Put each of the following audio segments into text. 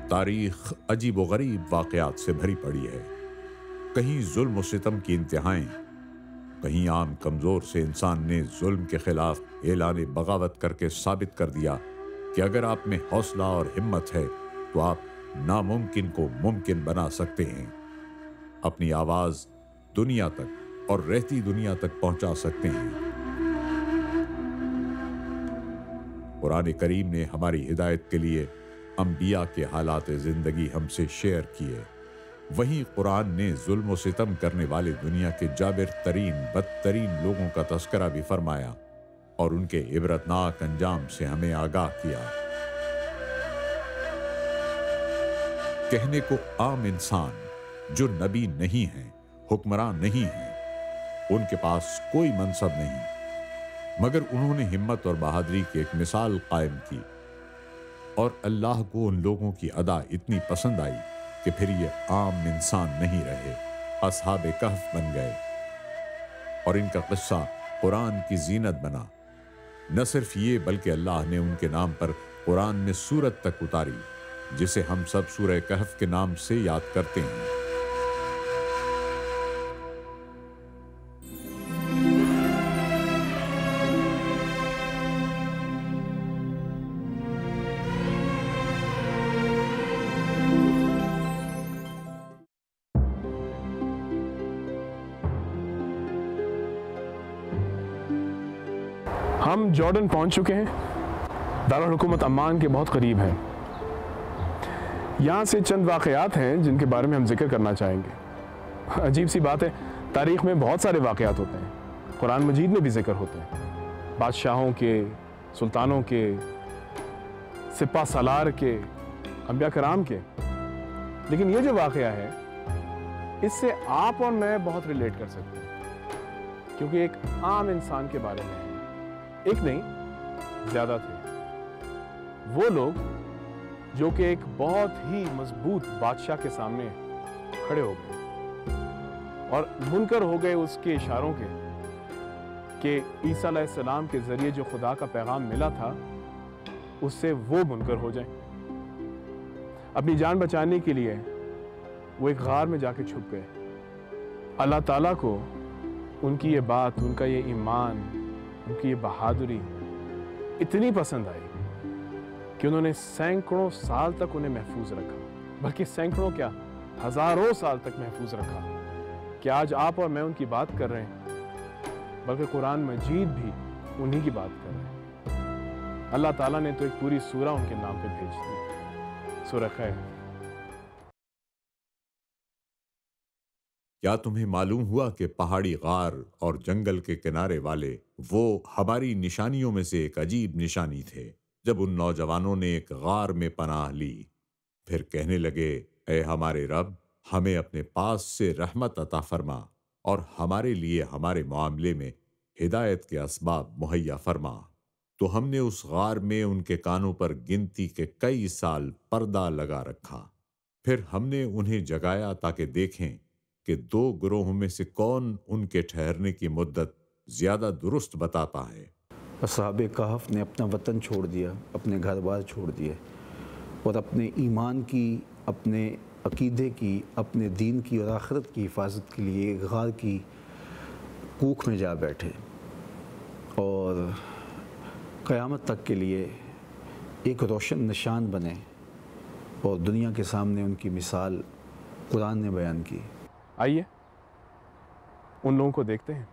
تاریخ عجیب و غریب واقعات سے بھری پڑی ہے۔ کہیں ظلم و ستم کی انتہائیں، کہیں عام کمزور سے انسان نے ظلم کے خلاف اعلان بغاوت کر کے ثابت کر دیا کہ اگر آپ میں حوصلہ اور ہمت ہے تو آپ ناممکن کو ممکن بنا سکتے ہیں، اپنی آواز دنیا تک اور رہتی دنیا تک پہنچا سکتے ہیں۔ قرآن کریم نے ہماری ہدایت کے لیے انبیاء کے حالات زندگی ہم سے شیئر کیے، وہیں قرآن نے ظلم و ستم کرنے والے دنیا کے جابر ترین بدترین لوگوں کا تذکرہ بھی فرمایا اور ان کے عبرتناک انجام سے ہمیں آگاہ کیا۔ کہنے کو عام انسان جو نبی نہیں ہیں، حکمران نہیں ہیں، ان کے پاس کوئی منصب نہیں، مگر انہوں نے ہمت اور بہادری کی ایک مثال قائم کی، اور اللہ کو ان لوگوں کی ادا اتنی پسند آئی کہ پھر یہ عام انسان نہیں رہے، اصحاب کہف بن گئے، اور ان کا قصہ قرآن کی زینت بنا۔ نہ صرف یہ بلکہ اللہ نے ان کے نام پر قرآن میں سورت تک اتاری، جسے ہم سب سورہ کہف کے نام سے یاد کرتے ہیں۔ ہم جارڈن پہنچ چکے ہیں، دارالحکومت عمان کے بہت قریب ہیں۔ یہاں سے چند واقعات ہیں جن کے بارے میں ہم ذکر کرنا چاہیں گے۔ عجیب سی بات ہے، تاریخ میں بہت سارے واقعات ہوتے ہیں، قرآن مجید میں بھی ذکر ہوتے ہیں، بادشاہوں کے، سلطانوں کے، سپہ سالار کے، انبیاء کرام کے، لیکن یہ جو واقعہ ہے اس سے آپ اور میں بہت ریلیٹ کر سکتے ہیں، کیونکہ ایک عام انسان کے بارے میں ہے۔ ایک نہیں، زیادہ تھے وہ لوگ جو کہ ایک بہت ہی مضبوط بادشاہ کے سامنے کھڑے ہو گئے اور منکر ہو گئے اس کے اشاروں کے کہ عیسیٰ علیہ السلام کے ذریعے جو خدا کا پیغام ملا تھا اس سے وہ منکر ہو جائیں۔ اپنی جان بچانے کے لیے وہ ایک غار میں جا کے چھپ گئے۔ اللہ تعالیٰ کو ان کی یہ بات، ان کا یہ ایمان، ان کی یہ بہادری اتنی پسند آئی کہ انہوں نے سینکڑوں سال تک انہیں محفوظ رکھا، بلکہ سینکڑوں کیا، ہزاروں سال تک محفوظ رکھا، کہ آج آپ اور میں ان کی بات کر رہے ہیں، بلکہ قرآن مجید بھی انہی کی بات کر رہے ہیں۔ اللہ تعالیٰ نے تو ایک پوری سورہ ان کے نام پہ بھیج دی، سورہ کہف۔ کیا تمہیں معلوم ہوا کہ پہاڑی غار اور جنگل کے کنارے والے وہ ہماری نشانیوں میں سے ایک عجیب نشانی تھے؟ جب ان نوجوانوں نے ایک غار میں پناہ لی، پھر کہنے لگے، اے ہمارے رب، ہمیں اپنے پاس سے رحمت عطا فرما اور ہمارے لیے ہمارے معاملے میں ہدایت کے اسباب مہیا فرما۔ تو ہم نے اس غار میں ان کے کانوں پر گنتی کے کئی سال پردہ لگا رکھا، پھر ہم نے انہیں جگایا تاکہ دیکھیں کہ دو گروہوں میں سے کون ان کے ٹھہرنے کی مدت زیادہ درست بتاتا ہے۔ اصحاب کہف نے اپنا وطن چھوڑ دیا، اپنے گھر بار چھوڑ دیے، اور اپنے ایمان کی، اپنے عقیدے کی، اپنے دین کی اور آخرت کی حفاظت کے لیے ایک غار کی کوکھ میں جا بیٹھے، اور قیامت تک کے لیے ایک روشن نشان بنے، اور دنیا کے سامنے ان کی مثال قرآن نے بیان کی۔ آئیے ان لوگوں کو دیکھتے ہیں۔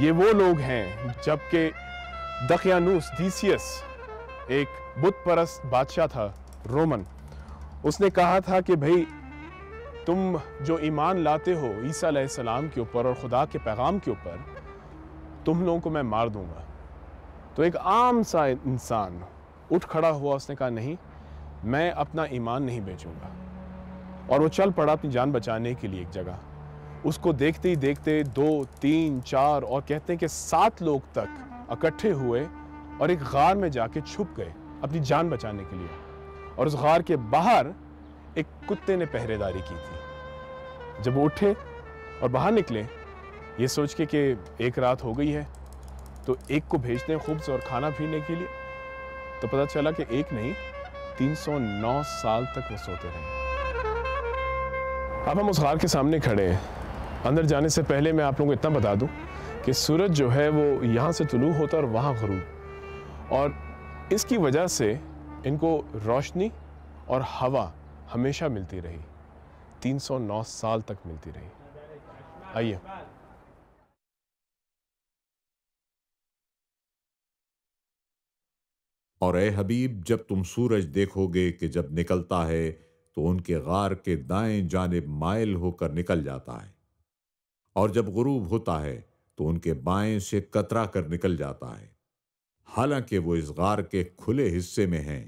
یہ وہ لوگ ہیں جبکہ دقیانوس ڈیسیس ایک بت پرست بادشاہ تھا رومن، اس نے کہا تھا کہ بھئی تم جو ایمان لاتے ہو عیسیٰ علیہ السلام کے اوپر اور خدا کے پیغام کے اوپر، تم لوگوں کو میں مار دوں گا۔ تو ایک عام سا انسان اٹھ کھڑا ہوا، اس نے کہا نہیں، میں اپنا ایمان نہیں بیچوں گا، اور وہ چل پڑا اپنی جان بچانے کے لیے ایک جگہ. اس کو دیکھتے ہی دیکھتے 2 3 4 اور کہتے ہیں کہ 7 لوگ تک اکٹھے ہوئے اور ایک غار میں جا کے چھپ گئے اپنی جان بچانے کے لیے. اور اس غار کے باہر ایک کتے نے پہرے داری کی تھی. جب وہ اٹھے اور باہر نکلے یہ سوچ کے کہ ایک رات ہو گئی ہے تو ایک کو بھیجتے ہیں خبز اور کھانا پینے کے لیے, تو پتہ چلا کہ ایک نہیں 309 سال تک وہ سوتے رہے. اب ہم اس غار کے سامنے کھڑے ہیں. اندر جانے سے پہلے میں آپ لوگوں کو اتنا بتا دوں کہ سورج جو ہے وہ یہاں سے طلوع ہوتا اور وہاں غروب, اور اس کی وجہ سے ان کو روشنی اور ہوا ہمیشہ ملتی رہی, 309 سال تک ملتی رہی. آئیے. اور اے حبیب, جب تم سورج دیکھو گے کہ جب نکلتا ہے تو ان کے غار کے دائیں جانب مائل ہو کر نکل جاتا ہے, اور جب غروب ہوتا ہے تو ان کے بائیں سے کترا کر نکل جاتا ہے, حالانکہ وہ اس غار کے کھلے حصے میں ہیں.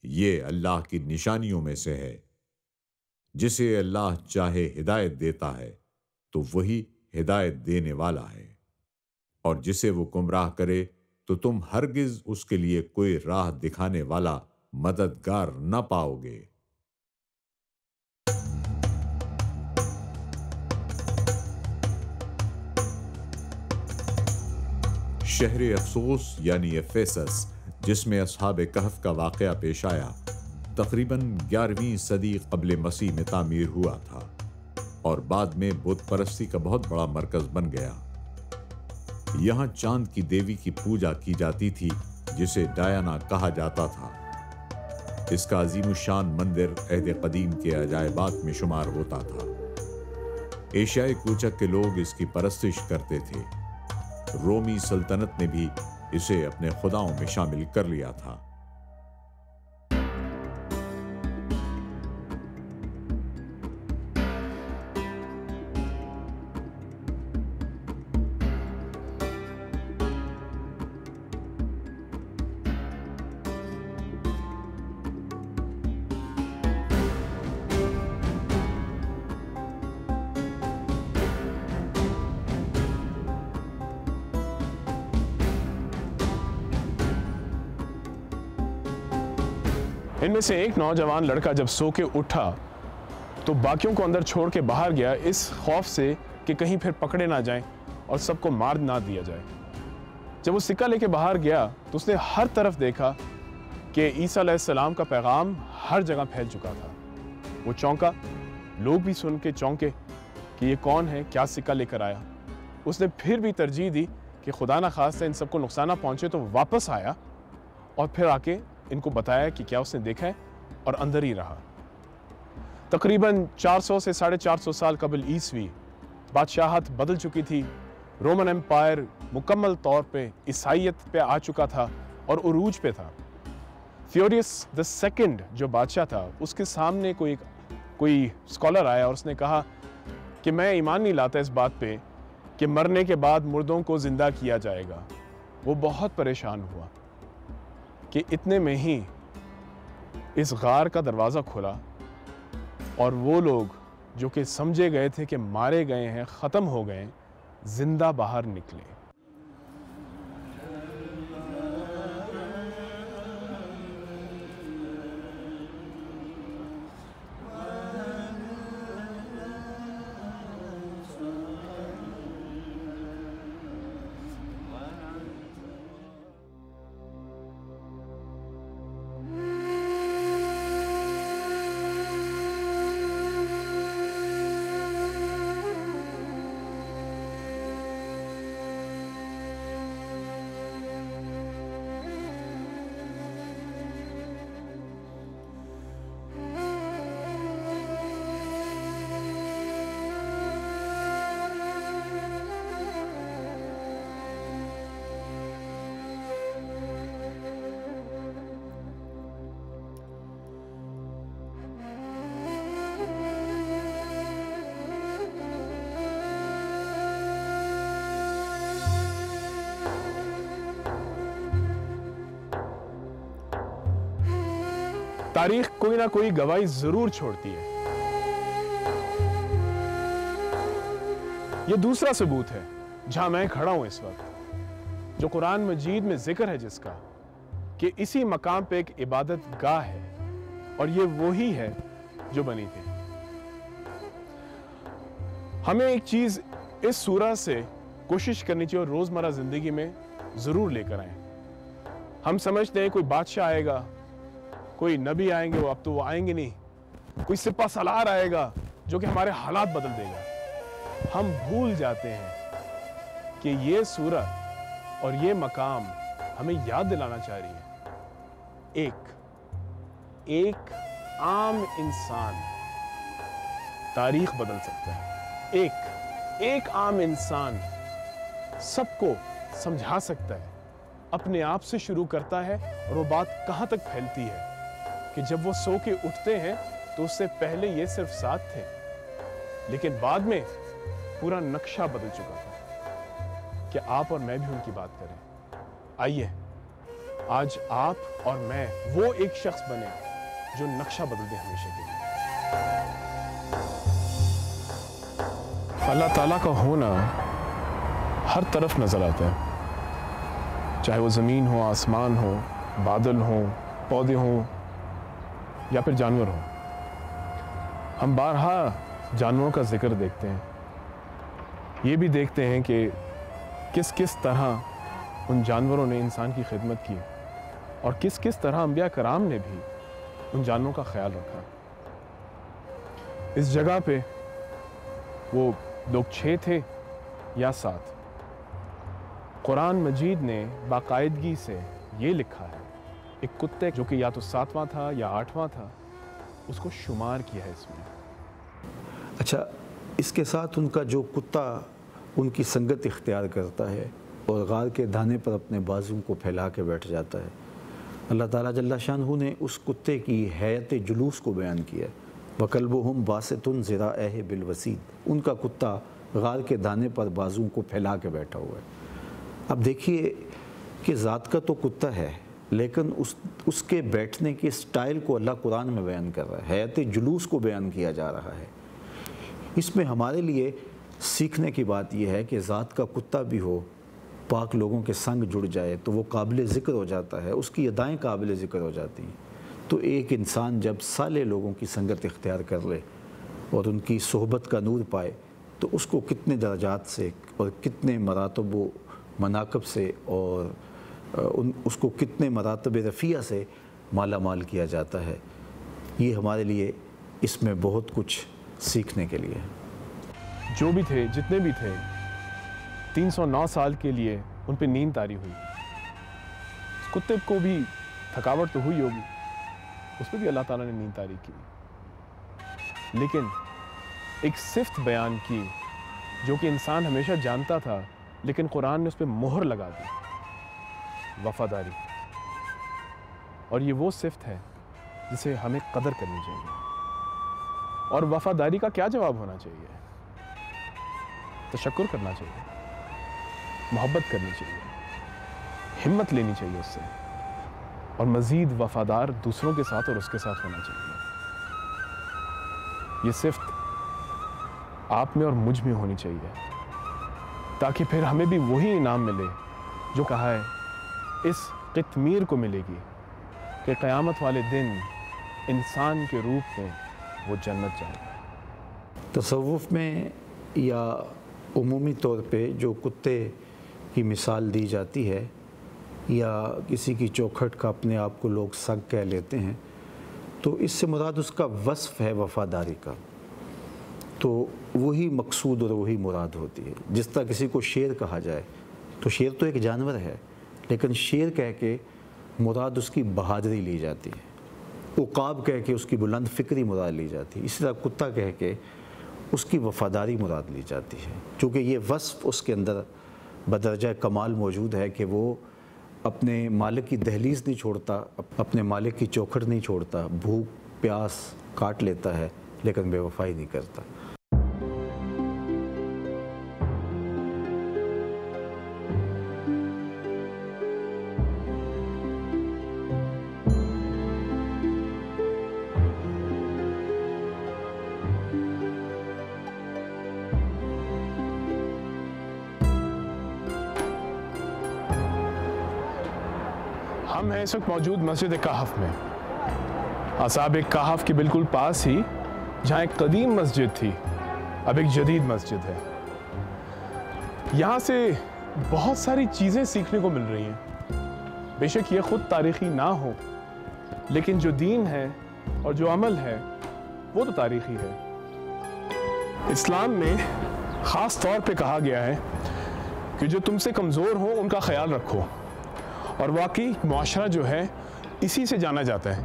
یہ اللہ کی نشانیوں میں سے ہے. جسے اللہ چاہے ہدایت دیتا ہے تو وہی ہدایت دینے والا ہے, اور جسے وہ گمراہ کرے تو تم ہرگز اس کے لیے کوئی راہ دکھانے والا مددگار نہ پاؤ گے. شہر افسوس یعنی ایفیسس, جس میں اصحاب کہف کا واقعہ پیش آیا, تقریباً 11ویں صدی قبل مسیح میں تعمیر ہوا تھا اور بعد میں بت پرستی کا بہت بڑا مرکز بن گیا. یہاں چاند کی دیوی کی پوجا کی جاتی تھی جسے ڈایانا کہا جاتا تھا. اس کا عظیم الشان مندر عہد قدیم کے عجائبات میں شمار ہوتا تھا. ایشیائی کوچک کے لوگ اس کی پرستش کرتے تھے. رومی سلطنت نے بھی اسے اپنے خداؤں میں شامل کر لیا تھا. ان میں سے ایک نوجوان لڑکا جب سو کے اٹھا تو باقیوں کو اندر چھوڑ کے باہر گیا, اس خوف سے کہ کہیں پھر پکڑے نہ جائیں اور سب کو مار نہ دیا جائے. جب وہ سکہ لے کے باہر گیا تو اس نے ہر طرف دیکھا کہ عیسیٰ علیہ السلام کا پیغام ہر جگہ پھیل چکا تھا. وہ چونکا, لوگ بھی سن کے چونکے کہ یہ کون ہے, کیا سکہ لے کر آیا. اس نے پھر بھی ترجیح دی کہ خدا نہ خواستہ ان سب کو نقصان نہ پہنچے, تو واپس آیا اور پھر آ کے ان کو بتایا کہ کیا اس نے دیکھا ہے, اور اندر ہی رہا. تقریباً 400 سے 450 سال قبل عیسوی بادشاہت بدل چکی تھی. رومن امپائر مکمل طور پہ عیسائیت پہ آ چکا تھا اور عروج پہ تھا. تھیوڈیس دی سیکنڈ جو بادشاہ تھا, اس کے سامنے کوئی اسکالر آیا اور اس نے کہا کہ میں ایمان نہیں لاتا اس بات پہ کہ مرنے کے بعد مردوں کو زندہ کیا جائے گا. وہ بہت پریشان ہوا کہ اتنے میں ہی اس غار کا دروازہ کھلا اور وہ لوگ جو کہ سمجھے گئے تھے کہ مارے گئے ہیں, ختم ہو گئے, زندہ باہر نکلے. تاریخ کوئی نہ کوئی گواہی ضرور چھوڑتی ہے یہ دوسرا ثبوت ہے جہاں میں کھڑا ہوں اس وقت، جو قرآن مجید میں ذکر ہے جس کا، کہ اسی مقام پہ ایک عبادت گاہ ہے، اور یہ وہی ہے جو بنی تھی۔ ہمیں ایک چیز اس سورہ سے کوشش کرنی چاہیے اور روزمرہ زندگی میں ضرور لے کر آئیں۔ ہم سمجھتے ہیں کوئی بادشاہ آئے گا، کوئی نبی آئیں گے، اب تو وہ آئیں گے نہیں، کوئی سپہ سالار آئے گا جو کہ ہمارے حالات بدل دے گا۔ ہم بھول جاتے ہیں کہ یہ سورہ اور یہ مقام ہمیں یاد دلانا چاہ رہی ہے، ایک عام انسان تاریخ بدل سکتا ہے، ایک عام انسان سب کو سمجھا سکتا ہے، اپنے آپ سے شروع کرتا ہے اور وہ بات کہاں تک پھیلتی ہے کہ جب وہ سو کے اٹھتے ہیں تو اس سے پہلے یہ صرف ساتھ تھے، لیکن بعد میں پورا نقشہ بدل چکا تھا کہ آپ اور میں بھی ان کی بات کریں۔ آئیے آج آپ اور میں وہ ایک شخص بنے جو نقشہ بدل دے ہمیشہ کے لیے۔ اللہ تعالیٰ کا ہونا ہر طرف نظر آتا ہے، چاہے وہ زمین ہو، آسمان ہو، بادل ہوں، پودے ہوں یا پھر جانور ہوں۔ ہم بارہا جانوروں کا ذکر دیکھتے ہیں، یہ بھی دیکھتے ہیں کہ کس طرح ان جانوروں نے انسان کی خدمت کی اور کس طرح انبیاء کرام نے بھی ان جانوروں کا خیال رکھا۔ اس جگہ پہ وہ لوگ 6 تھے یا 7، قرآن مجید نے باقاعدگی سے یہ لکھا ہے، ایک کتے جو کہ یا تو 7واں تھا یا 8واں تھا، اس کو شمار کیا ہے اس میں۔ اچھا، اس کے ساتھ ان کا جو کتا ان کی سنگت اختیار کرتا ہے اور غار کے دانے پر اپنے بازو کو پھیلا کے بیٹھ جاتا ہے، اللہ تعالیٰ جل شانہ نے اس کتے کی حیت جلوس کو بیان کیا ہے۔ وَكَلْبُهُمْ بَاسِطٌ ذِرَاعَيْهِ بِالْوَسِيدِ، ان کا کتا غار کے دانے پر بازو کو پھیلا کے بیٹھا ہوا ہے۔ اب دیکھیے کہ ذات کا تو کتا ہے، لیکن اس کے بیٹھنے کے سٹائل کو اللہ قرآن میں بیان کر رہا ہے، حیات جلوس کو بیان کیا جا رہا ہے۔ اس میں ہمارے لیے سیکھنے کی بات یہ ہے کہ ذات کا کتا بھی ہو، پاک لوگوں کے سنگ جڑ جائے تو وہ قابل ذکر ہو جاتا ہے، اس کی ادائیں قابل ذکر ہو جاتی ہیں۔ تو ایک انسان جب صالح لوگوں کی سنگت اختیار کر لے اور ان کی صحبت کا نور پائے تو اس کو کتنے درجات سے اور کتنے مراتب و مناقب سے اور اس کو کتنے مراتب رفیع سے مالا مال کیا جاتا ہے۔ یہ ہمارے لیے اس میں بہت کچھ سیکھنے کے لیے ہے۔ جو بھی تھے، جتنے بھی تھے، 309 سال کے لیے ان پہ نیند طاری ہوئی۔ اس کتے کو بھی تھکاوٹ تو ہوئی ہوگی، اس پہ بھی اللہ تعالیٰ نے نیند طاری کی، لیکن ایک صفت بیان کی جو کہ انسان ہمیشہ جانتا تھا، لیکن قرآن نے اس پہ مہر لگا دی، وفاداری۔ اور یہ وہ صفت ہے جسے ہمیں قدر کرنی چاہیے۔ اور وفاداری کا کیا جواب ہونا چاہیے؟ تشکر کرنا چاہیے، محبت کرنی چاہیے، ہمت لینی چاہیے اس سے، اور مزید وفادار دوسروں کے ساتھ اور اس کے ساتھ ہونا چاہیے۔ یہ صفت آپ میں اور مجھ میں ہونی چاہیے، تاکہ پھر ہمیں بھی وہی انعام ملے جو کہا ہے اس قطمیر کو ملے گی کہ قیامت والے دن انسان کے روپ میں وہ جنت جائے گا۔ تصوف میں یا عمومی طور پہ جو کتے کی مثال دی جاتی ہے یا کسی کی چوکھٹ کا اپنے آپ کو لوگ سگ کہہ لیتے ہیں، تو اس سے مراد اس کا وصف ہے وفاداری کا، تو وہی مقصود اور وہی مراد ہوتی ہے۔ جس طرح کسی کو شیر کہا جائے تو شیر تو ایک جانور ہے، لیکن شیر کہہ کے مراد اس کی بہادری لی جاتی ہے، عقاب کہہ کے اس کی بلند فکری مراد لی جاتی ہے، اسی طرح کتا کہہ کے اس کی وفاداری مراد لی جاتی ہے، چونکہ یہ وصف اس کے اندر بدرجہ کمال موجود ہے کہ وہ اپنے مالک کی دہلیز نہیں چھوڑتا، اپنے مالک کی چوکھٹ نہیں چھوڑتا، بھوک پیاس کاٹ لیتا ہے لیکن بے وفائی نہیں کرتا۔ ہم ہیں اس وقت موجود مسجد کہف میں، اصحاب کہف کے بالکل پاس ہی جہاں ایک قدیم مسجد تھی، اب ایک جدید مسجد ہے۔ یہاں سے بہت ساری چیزیں سیکھنے کو مل رہی ہیں، بے شک یہ خود تاریخی نہ ہو، لیکن جو دین ہے اور جو عمل ہے وہ تو تاریخی ہے۔ اسلام میں خاص طور پہ کہا گیا ہے کہ جو تم سے کمزور ہو ان کا خیال رکھو، اور واقعی معاشرہ جو ہے اسی سے جانا جاتا ہے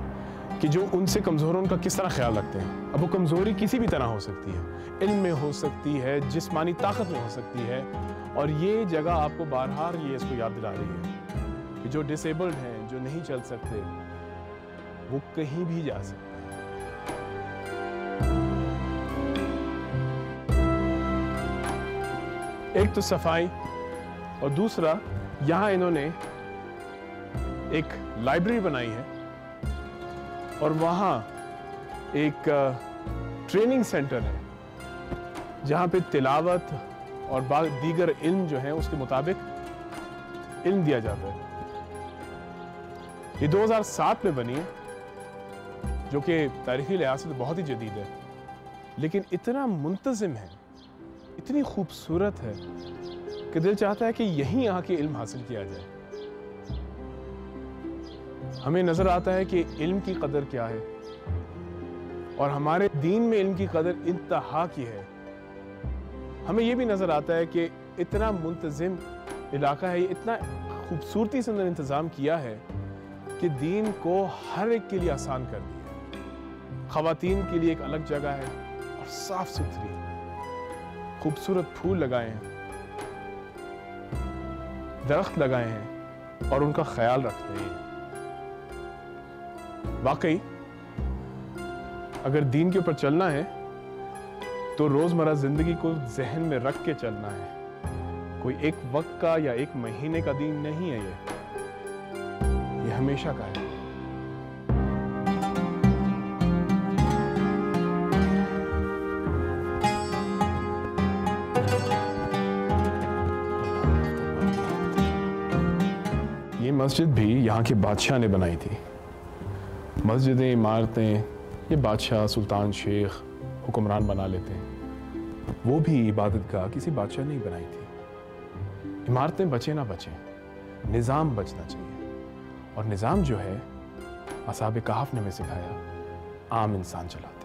کہ جو ان سے کمزور ہو ان کا کس طرح خیال رکھتے ہیں۔ اب وہ کمزوری کسی بھی طرح ہو سکتی ہے، علم میں ہو سکتی ہے، جسمانی طاقت میں ہو سکتی ہے، اور یہ جگہ آپ کو بار یہ اس کو یاد دلا رہی ہے کہ جو ڈس ایبلڈ ہیں، جو نہیں چل سکتے، وہ کہیں بھی جا سکتے ہیں۔ ایک تو صفائی، اور دوسرا یہاں انہوں نے ایک لائبریری بنائی ہے، اور وہاں ایک ٹریننگ سینٹر ہے جہاں پہ تلاوت اور دیگر علم جو ہیں اس کے مطابق علم دیا جاتا ہے۔ یہ 2007 میں بنی ہے، جو کہ تاریخی لحاظ سے بہت ہی جدید ہے، لیکن اتنا منتظم ہے، اتنی خوبصورت ہے کہ دل چاہتا ہے کہ یہیں آ کے علم حاصل کیا جائے۔ ہمیں نظر آتا ہے کہ علم کی قدر کیا ہے، اور ہمارے دین میں علم کی قدر انتہا کی ہے۔ ہمیں یہ بھی نظر آتا ہے کہ اتنا منتظم علاقہ ہے، اتنا خوبصورتی سے انتظام کیا ہے کہ دین کو ہر ایک کے لیے آسان کر دیا ہے۔ خواتین کے لیے ایک الگ جگہ ہے، اور صاف ستھری، خوبصورت پھول لگائے ہیں، درخت لگائے ہیں، اور ان کا خیال رکھتے ہیں۔ واقعی اگر دین کے اوپر چلنا ہے تو روزمرہ زندگی کو ذہن میں رکھ کے چلنا ہے۔ کوئی ایک وقت کا یا ایک مہینے کا دین نہیں ہے، یہ ہمیشہ کا ہے۔ یہ مسجد بھی یہاں کے بادشاہ نے بنائی تھی۔ مسجدیں، عمارتیں یہ بادشاہ، سلطان، شیخ، حکمران بنا لیتے ہیں، وہ بھی عبادت گاہ کسی بادشاہ نے ہی بنائی تھی۔ عمارتیں بچیں نہ بچیں، نظام بچنا چاہیے، اور نظام جو ہے اصحاب کہف نے ہمیں سکھایا، عام انسان چلاتا ہے۔